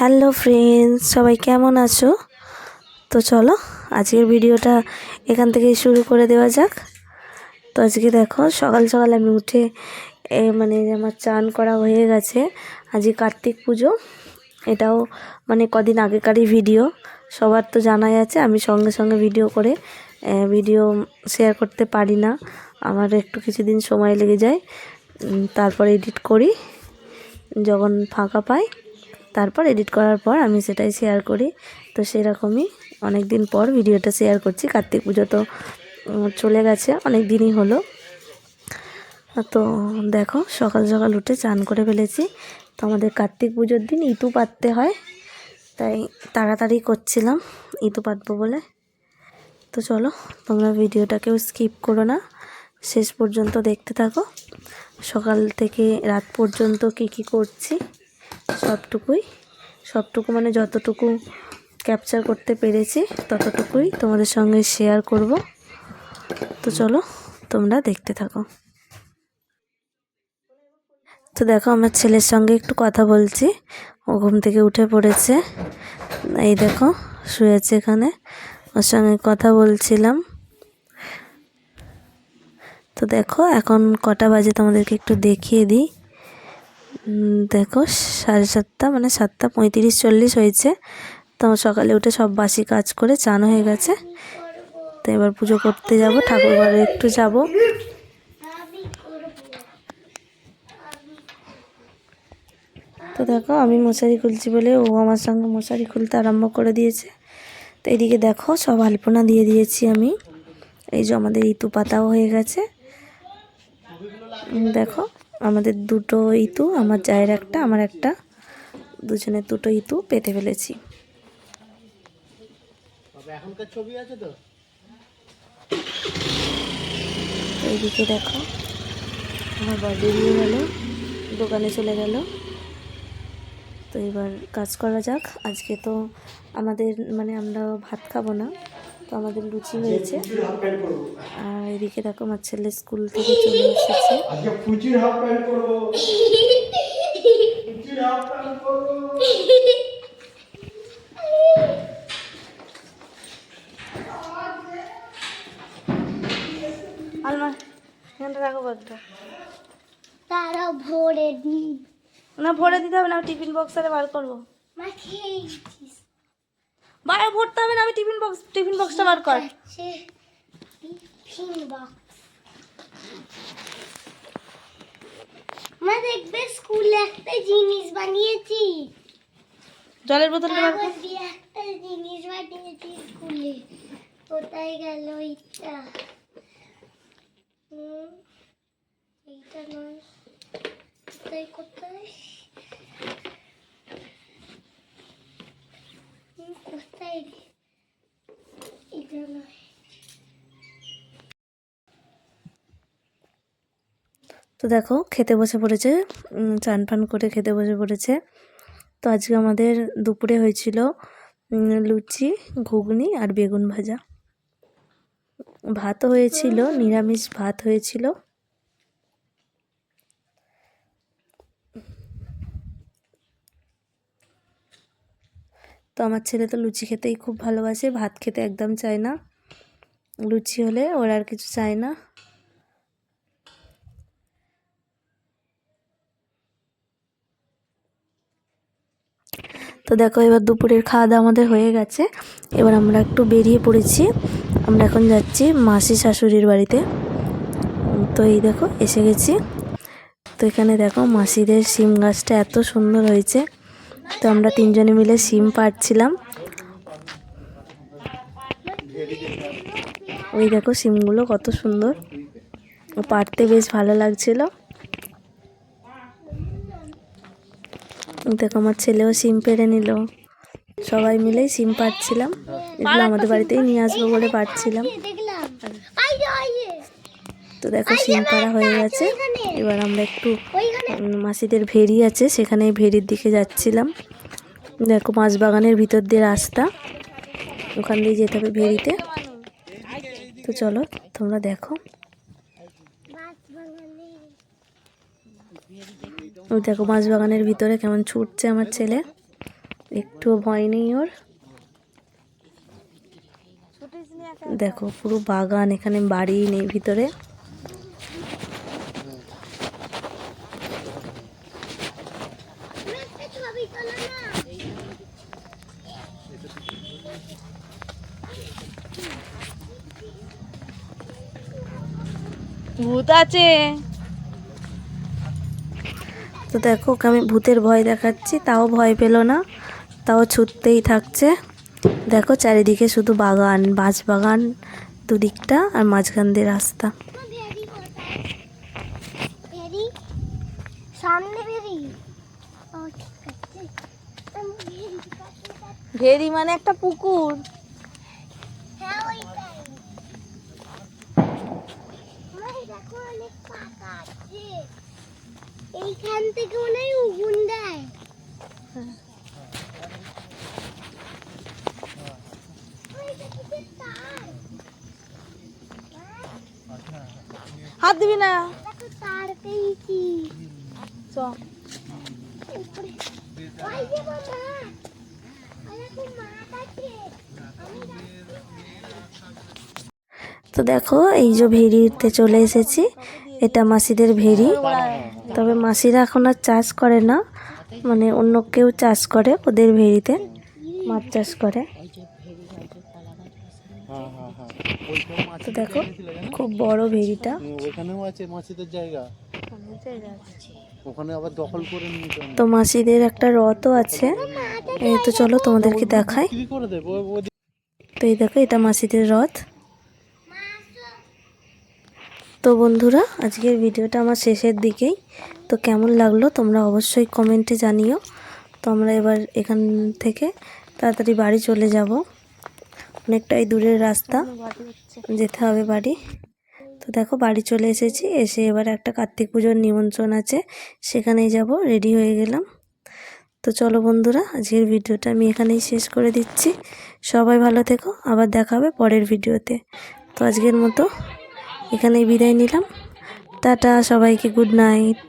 Hello friends, সবাই কেমন আছো? তো চলো আজকের ভিডিওটা এখান থেকেই শুরু করে দেওয়া যাক। তো আজকে দেখো সকাল সকাল আমি উঠে আমার চান করা হয়ে গেছে। আজকে কার্তিক পুজো, এটাও কদিন আগেকারই ভিডিও, সবার তো জানাই আছে। আমি সঙ্গে সঙ্গে ভিডিও শেয়ার করতে পারি না, আমার একটু কিছুদিন সময় লেগে যায়। তারপর এডিট করি, যখন ফাঁকা পাই তারপর এডিট করার পর আমি সেটাই শেয়ার করি। তো সেরকমই অনেক দিন পর ভিডিওটা শেয়ার করছি। কার্তিক পুজো তো চলে গেছে, অনেক দিনই হলো। তো দেখো সকাল সকাল উঠে চান করে ফেলেছি। তো আমাদের কার্তিক পুজোর দিন ইতু পাততে হয়, তাই তাড়াতাড়ি করছিলাম ইতু পাতবো বলে। তো চলো তোমরা ভিডিওটাকেও স্কিপ করো না, শেষ পর্যন্ত দেখতে থাকো। সকাল থেকে রাত পর্যন্ত কি করছি সবটুকু যতটুকু ক্যাপচার করতে পেরেছি ততটুকুই তোমাদের সঙ্গে শেয়ার করব। তো চলো তোমরা দেখতে থাকো। তো দেখো আমার ছেলের সঙ্গে একটু কথা বলছি, ও ঘুম থেকে উঠে পড়েছে, এই দেখো শুয়েছে এখানে, ওর সঙ্গে কথা বলছিলাম। তো দেখো এখন কটা বাজে তোমাদেরকে একটু দেখিয়ে দিই। দেখো 7:30, 7:35-40 হয়েছে। তো সকালে উঠে সব বাসি কাজ করে চান হয়ে গেছে। তো এবার পুজো করতে যাব, ঠাকুর ঘরে একটু যাব। তো দেখো আমি মশারি খুলছি বলে ও আমার সঙ্গে মশারি খুলতে আরম্ভ করে দিয়েছে। তো এদিকে দেখো সব আলপনা দিয়ে দিয়েছি আমি। এই যে আমাদের ইতু পাতাও হয়ে গেছে। দেখো আমাদের দুটো ইতু, আমার জায়ের একটা, আমার একটা, দুজনের দুটো ইতু পেতে ফেলেছি। এইদিকে দেখো আমার বর বেরিয়ে গেল, দোকানে চলে গেল। তো এবার কাজ করা যাক। আজকে তো আমাদের আমরা ভাত খাবো না, তো আমাদের লুচি হয়েছে। আর এদিকে দেখো আমার ছেলে স্কুল থেকে চলে এসেছে। আলমার এখানটা রাখো ব্যাগটা। তারা ভরে দিই না, ভরে দিতে হবে না, টিফিন বক্স আরে বার করবো। বাইরে ভরতে হবে না, আমি টিফিন বক্সটা বার কর। টিফিন বক্স মা দেখবে স্কুলে একটা জিনিস বানিয়েছি, জলের বোতলটা বার কর। একটা জিনিস বানিয়েছি স্কুলে, কোথায় গেল এটা? এইটা নয়, কোথায় কোথায় কোথায়, এটা নয়। তো দেখো খেতে বসে পড়েছে, চান ফান করে খেতে বসে পড়েছে। তো আজকে আমাদের দুপুরে হয়েছিল লুচি, ঘুগনি আর বেগুন ভাজা। ভাতও হয়েছিল, নিরামিষ ভাত হয়েছিল। তো আমার ছেলে তো লুচি খেতেই খুব ভালোবাসে, ভাত খেতে একদম চায় না। লুচি হলে ওর আর কিছু চায় না। তো দেখো এবার দুপুরের খাওয়া দাওয়া আমাদের হয়ে গেছে। এবার আমরা একটু বেরিয়ে পড়েছি, আমরা এখন যাচ্ছি মাসি শাশুড়ির বাড়িতে। তো এই দেখো এসে গেছি। তো এখানে দেখো মাসিদের শিম গাছটা এত সুন্দর হয়েছে। তো আমরা তিনজনে মিলে শিম পাড়ছিলাম। ওই দেখো শিমগুলো কত সুন্দর, পাড়তে বেশ ভালো লাগছিল। দেখো আমার ছেলেও শিম পেড়ে নিল, সবাই মিলেই শিম পাড়ছিলাম। এগুলো আমাদের বাড়িতেই নিয়ে আসবো বলে পাড়ছিলাম। তো দেখো শিম পাড়া হয়ে গেছে। এবার আমরা একটু মাসিদের ভেড়ি আছে, সেখানে ভেড়ির দিকে যাচ্ছিলাম। দেখো মাছ বাগানের ভিতর দিয়ে রাস্তা, ওখান দিয়ে যেতে হবে ভেড়িতে। তো চলো তোমরা দেখো। দেখো মাছ বাগানের ভিতরে কেমন ছুটছে আমার ছেলে। একটুও ভয় নেই ওর। দেখো পুরো বাগান, এখানে বাড়ি নেই ভিতরে। একটা ছবি তোলো না। ভূত আছে। তো দেখো ওকে আমি ভূতের ভয় দেখাচ্ছি, তাও ভয় পেল না, তাও ছুটতেই থাকছে। দেখো চারিদিকে শুধু বাগান, বাঁশ বাগান দুদিকটা, আর মাঝখান দিয়ে রাস্তা। ভেরি কোথায়? ভেরি সামনে ভেরি। ও ঠিক আছে। আমি ভেরি কাছে যাচ্ছি। ভেরি মানে একটা পুকুর। হ্যাঁ ওইটাই। ওই দেখো অনেক পাতা আছে। এইখান থেকে মনে হয় উগুন দেয়। ওইটা কিসের তার? হাত দিবি না। দেখো তার পেয়েছি। চ। উপরে। ওই যে বাবা। ওই দেখো মাছ আছে। আমি যাচ্ছি। তো দেখো এই যে ভেরিতে চলে এসেছি, এটা মাসিদের ভেরি। তবে মাসিরা এখন আর চাষ করে না, মানে অন্য কেউ চাষ করে ওদের ভেরিতে, মাছ চাষ করে। তো দেখো খুব বড় ভেরিটা। ওখানেও আছে মাছিদের জায়গা, ওখানে আবার দখল করে নিয়েছে। তো মাসিদের একটা রথও আছে, এই তো চলো তোমাদেরকে দেখাই। কি করে দেবো? তো এই দেখো এটা মাসিদের রথ। তো বন্ধুরা আজকের ভিডিওটা আমার শেষের দিকেই। তো কেমন লাগলো তোমরা অবশ্যই কমেন্টে জানিও। তো আমরা এবার এখান থেকে তাড়াতাড়ি বাড়ি চলে যাব, অনেকটাই দূরের রাস্তা, যেতে হবে বাড়ি। তো দেখো বাড়ি চলে এসেছি, এসে এবার একটা কার্তিক পুজোর নিমন্ত্রণ আছে, সেখানেই যাব, রেডি হয়ে গেলাম। তো চলো বন্ধুরা আজকের ভিডিওটা আমি এখানেই শেষ করে দিচ্ছি। সবাই ভালো থেকো, আবার দেখা হবে পরের ভিডিওতে। তো আজকের মতো এখানেই বিদায় নিলাম। টাটা সবাইকে, গুড নাইট।